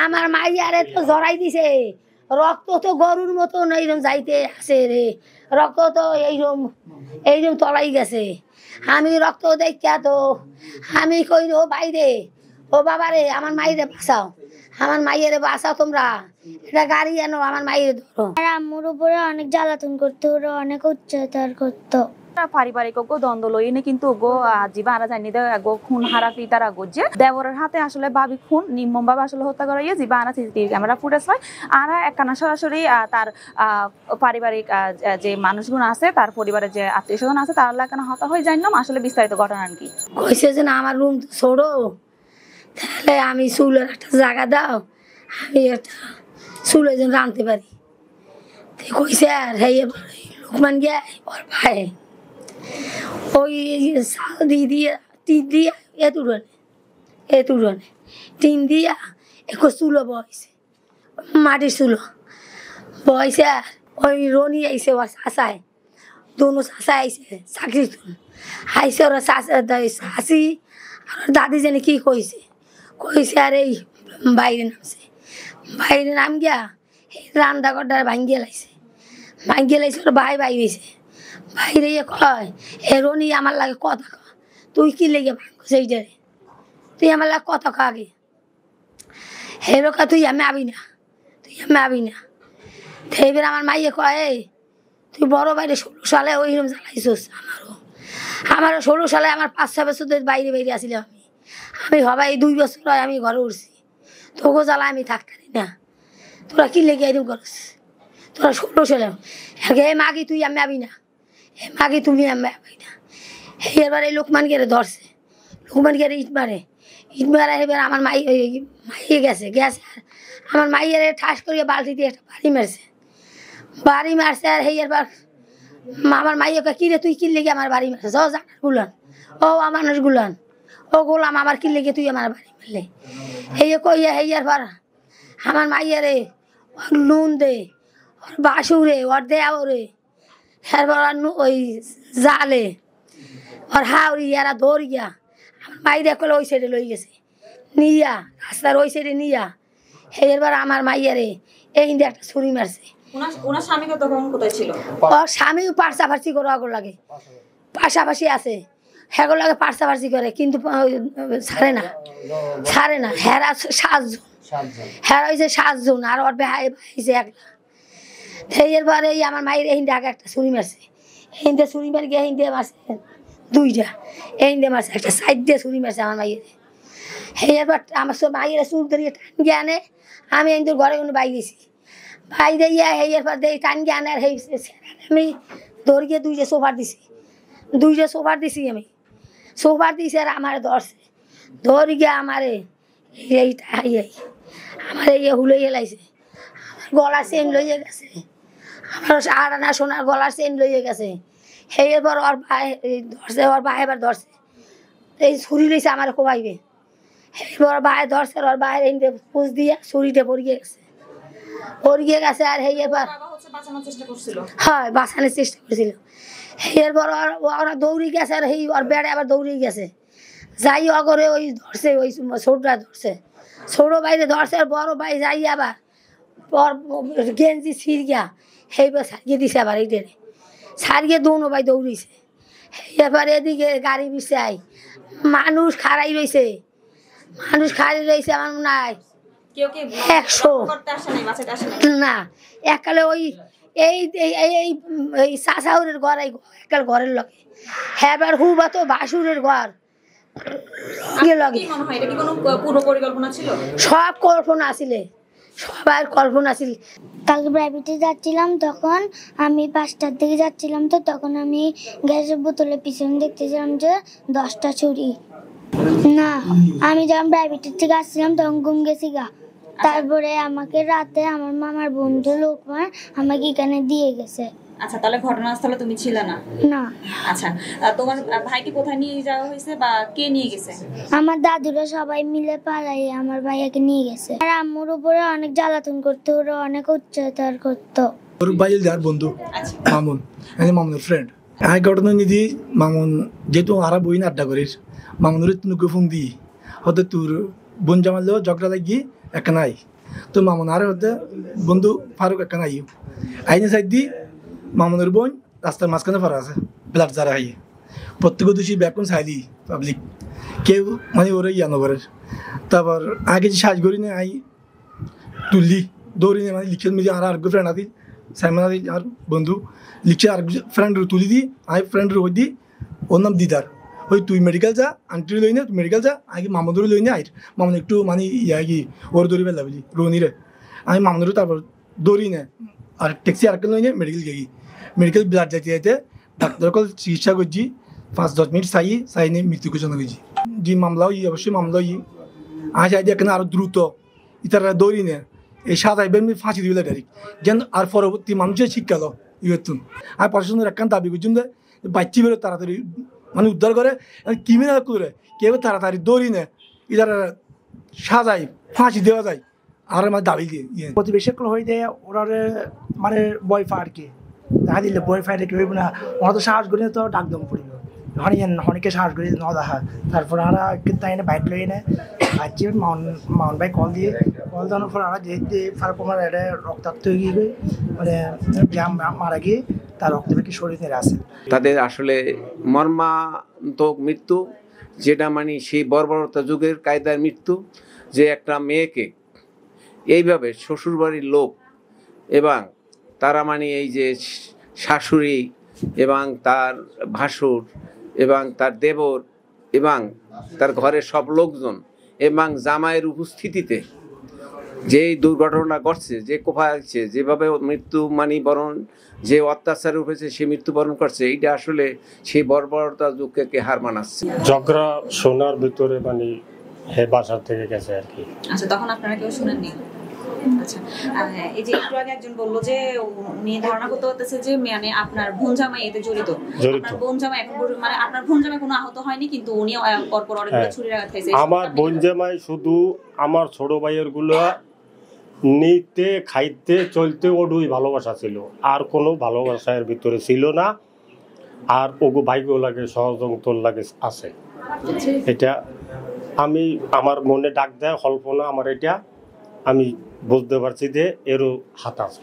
আমার মাইয়ারে তো জড়াই দিছে রক্ত তো গরুর মতন এইরকম যাইতে আছে রে রক্ত তো এইরকম তলাই গেছে আমি রক্ত দেখা তো আমি কই ও বাইরে ও বাবা রে আমার মাইরে বাঁচাও আমার মাইয়েরে বাঁচাও তোমরা এটা গাড়ি আনো আমার মাইরে ধরো আম্মুর উপরে অনেক জ্বালাতন করতো ওরা অনেক অত্যাচার করতো পারিবারিক দ্বন্দ্ব লইনে কিন্তু গো জীবা আরা জানি গো খুন হারাপি তারা গোজে দেবরের হাতে আসলে বাবি খুন নির্মম ভাবে আসলে হত্যা করা ইয়ে জীবা আনা সিসিটিভি ক্যামেরা ফুটেজ পায় আর একখানা সরাসরি তার পারিবারিক যে মানুষগুলো আছে তার পরিবারের যে আত্মীয় স্বজন আছে তার এলাকা হত্যা হয়ে যায় না আসলে বিস্তারিত ঘটনা কি কইছে যে না আমার রুম ছোড়ো তাহলে আমি চুলের একটা জায়গা দাও আমি একটা চুলে যেন রাঁধতে পারি কইছে আর হে লোকমান গিয়ে ওর ভাই ওই দিয়ে টিন দিয়া এতুড়নে টিন দিয়া এক চুলো বয়সে মাটির চুলো বয়সে আর ওই রনি আইসে ওর চাষায় দোনো চাষায় আইসে চাকরি আইসে ওরা চাষি আর দাদি জানি কি কইছে আর এই বাইরে নাম গিয়া রান্না ঘরটার ভাঙ্গিয়ে লাইছে ওর ভাই বাইরেছে বাইরে কয় এ রনি আমার লাগে কথা কয় তুই কি লেগে ভাঙ্গ সেইটারে তুই আমার লাগে কথা কয় আগে হেরোকা তুই আমি আবি না এইবার আমার মাইয়ে কয় তুই বড় বাইরে 16 সালে ওইরকম জ্বালাইছিস আমারও 16 সালে আমার 5-6 বছর বাইরে আসছিলাম আমি হবাই 2 বছর হয় আমি ঘরে উঠছি তোকে জ্বালা আমি থাকতে না তোরা কি লেগে এরকম করছিস তোরা 16 সালে হে মাগি তুই আমি আবি না হে মাগি তুমি আমি আবি না এবার এই লোকমান গেলে ধরছে ইট মারে এবার আমার মাইয়ে গেছে আমার মাইয়ের ঠাস করিয়ে বালতি দিয়ে একটা বাড়ি মারছে আর এবার আমার মাইয়াকে কিরে তুই কি লেগে আমার বাড়ি মারছে যাও জানার গুলান ও আমার গুলান ও গোলাম আমার কি লেগে তুই আমার বাড়ি মারলে কইয়া পর আমার মাইয়ারে ওর নুন দে ওর বাসুরে ওর দেওরে এরপর ওই জালে ওর হাওড়ি এরা দৌড়িয়া আমার মাইরে কলে ওই সাইডে লই গেছে নিয়া রাস্তার ওই সাইডে নিয়া এবার আমার মাইয়ারে এই একটা ছুরি মারছে ওনার স্বামী তখন কোথায় ছিল ওর স্বামীও পার্সাপার্সি করে আগর লাগে পাশাপাশি আছে হেগো লাগে পার্সাপার্সি করে কিন্তু ছাড়ে না হেরা 7 জন হেরা হয়েছে 7 জন আর ওর ভাইছে একলা এরপরে আমার মায়ের হিন্দে আগে একটা ছুরি মারছে হিন্দে ছুরি মার গিয়ে হিন্দে মারছে 2টা হিন্দে মারছে একটা সাইড দিয়ে ছুরি মারছে আমার মায়ের এবার আমার সব মায়ের চুল ধরিয়ে টান গিয়ে আনে আমি হিন্দুর ঘরে কোনো বাইরেছি বাইরে ইয়া এরপর টান গিয়ে আনে আর আমি দৌড়িয়ে 2টা সোফার দিছি আমি সোফার দিছি আর আমার ধরে গিয়ে আমারে আমার হুলইয়ে লাইছে গলার চেন লইয়ে গেছে আমার 8 আনা সোনার গলার চেন লইয়ে গেছে এবার ওর ভাই এবার ধরছে এই ছুরি লইছে আমার কোবাইবে এবার ভাই ধরছে ওর বাইরে পুষ দিয়ে ছুরিটা পড়িয়ে গেছে আর এবার হ্যাঁ বাঁচানোর চেষ্টা করছিল এরপর ওরা দৌড়ে গেছে আর ওর বেড়ে আবার দৌড়ে গেছে যাই অগরে ওই ধরছে ওই ছোটরা ধরছে ছোট বাইরে ধরছে আর বড় ভাই যাই আবার গেঞ্জি ছিড়িয়া সেইবার সারিয়ে দিছে আবার এই ডেরে সারিয়ে দোনো ভাই দৌড়িছে এবার এদিকে গাড়ি বিছাই মানুষ খাড়াই রয়েছে আমার মনে হয় 100 না একালে ওই এই চাষাউরের ঘর একাল ঘরের লগে হেবার হুবা তো বাসুরের ঘর সব কল্পনা আসিলে সবার কল্পনা ছিল কালকে প্রাইভেটে যাচ্ছিলাম তখন আমি 5টার দিকে যাচ্ছিলাম তো তখন আমি গ্যাসের বোতলের পিছনে দেখতেছিলাম যে 10টা ছুরি না আমি যখন প্রাইভেটের থেকে আসছিলাম তখন ঘুম গেছি গা তারপরে আমাকে রাতে আমার মামার বন্ধু লোকমান আমাকে এখানে দিয়ে গেছে আচ্ছা তাহলে ঘটনাস্থলে তুমি ছিলে না না আচ্ছা তোমার ভাইকে কোথায় নিয়ে যাওয়া হয়েছে বা কে নিয়ে গেছে আমার দাদুরা সবাই মিলে পাড়ায় আমার ভাইয়াকে নিয়ে গেছে আর আম্মুর উপরে অনেক জ্বালাতন করতো ওরা অনেক অত্যাচার করতো ওর ভাইয়ের যার বন্ধু মামুন মামুনের ফ্রেন্ড আই ঘটনা নিদি মামুন যেহেতু আরা বই না আড্ডা করিস মামুনের তুই ফোন দি হয়তো তোর বোন জামালেও ঝগড়া লাগিয়ে একটা নাই তো মামুন আরে হতে বন্ধু ফারুক একটা নাই আইনে সাইড দি মামুনের বোন রাস্তার মাঝখানে ফারা আছে ব্লাড যারা আইয়ে প্রত্যেক দোষী ব্যাকুন চাইলি পাবলিক কেউ মানে ওরা ইয়া নগরের তারপর আগে যে সাজ করি না আই তুললি দৌড়ি মানে লিখে মিজে আর ফ্রেন্ড আদি সাইমন আদি আর বন্ধু লিখছে আর ফ্রেন্ড তুলি দি আই ফ্রেন্ড ওই দি ওর নাম দিদার ওই তুই মেডিকেল যা আন্টি লই না তুই মেডিকেল যা আগে মামুদুর লই না আইর মামুন একটু মানে ইয়া কি ওর দৌড়ি পেলা বুঝলি রনিরে আমি মামুদুর তারপর দৌড়ি না আর ট্যাক্সি আর লই না মেডিকেল গিয়ে মেডিকেল ব্লাড যাইতে যাইতে ডাক্তার কল চিকিৎসা করছি 5-10 মিনিট চাই নিয়ে মৃত্যু ঘোষণা করছি যে মামলাও অবশ্যই মামলাও আজ আইডিয়া কেন আরো দ্রুত ইতারা দৌড়ি না এই সাত আইবেন ফাঁসি দিবে ডাইরেক্ট যেন আর পরবর্তী মানুষের শিক্ষা লো ইয়তুন আর প্রশাসনের একখান দাবি করছেন যে বাচ্চি বেরো তাড়াতাড়ি মানে উদ্ধার করে ক্রিমিনাল করে কেউ তাড়াতাড়ি দৌড়ি না ইতারা সাজাই ফাঁসি দেওয়া যায় আর আমার দাবি দিয়ে প্রতিবেশী হয়ে দেয় ওরা মানে বয় ফার কি দেখা দিলে বয় ফাইলে কি হইব না ওরা তো সাহস করি তো ডাকদম পড়িব হনিকে সাহস করি ন দেখা তারপর আমরা কিন্তু এনে বাইক লই এনে আজকে মাউন ভাই কল দেওয়ার পর আমরা যে ফারকমার এটা রক্তাক্ত হয়ে গিয়ে মানে জাম মারা গিয়ে তার রক্ত বেশি শরীরে আছে তাদের আসলে মর্মান্তক মৃত্যু যেটা মানে সেই বর্বরতা যুগের কায়দার মৃত্যু যে একটা মেয়েকে এইভাবে শ্বশুরবাড়ির লোক এবং তারা মানে এই যে শাশুড়ি এবং তার ভাসুর এবং তার দেবর এবং তার ঘরের সব লোকজন এবং জামাইয়ের উপস্থিতিতে যেই দুর্ঘটনা ঘটছে যে কোপাচ্ছে যেভাবে মৃত্যু মানে বরণ যে অত্যাচার উঠেছে সে মৃত্যুবরণ করছে এইটা আসলে সেই বর্বরতা যুগকে হার মানাচ্ছে ঝগড়া শোনার ভিতরে মানে হে বাসার থেকে গেছে আর কি। আচ্ছা তখন আপনারা কেউ শুনেননি? আচ্ছা এই যে একটু আগে একজন বললো যে উনি ধারণা করতে পারতেছে যে মানে আপনার বোন জামাই এতে জড়িত। আপনার বোন জামাই এখন মানে আপনার বোন জামাই কোনো আহত হয়নি কিন্তু উনিও পরপর অনেকগুলো ছুরির আঘাত খাইছে। আমার বোন জামাই শুধু আমার ছোট ভাইয়ের গুলো নিতে খাইতে চলতে ওডুই ভালোবাসা ছিল, আর কোনো ভালোবাসা এর ভিতরে ছিল না। আর ওগো ভাইগো লাগে সহযোগিতার লাগে আছে, এটা আমি আমার মনে ডাক দেয় কল্পনা আমার, এটা আমি বুঝতে পারছি যে এরও হাত আছে।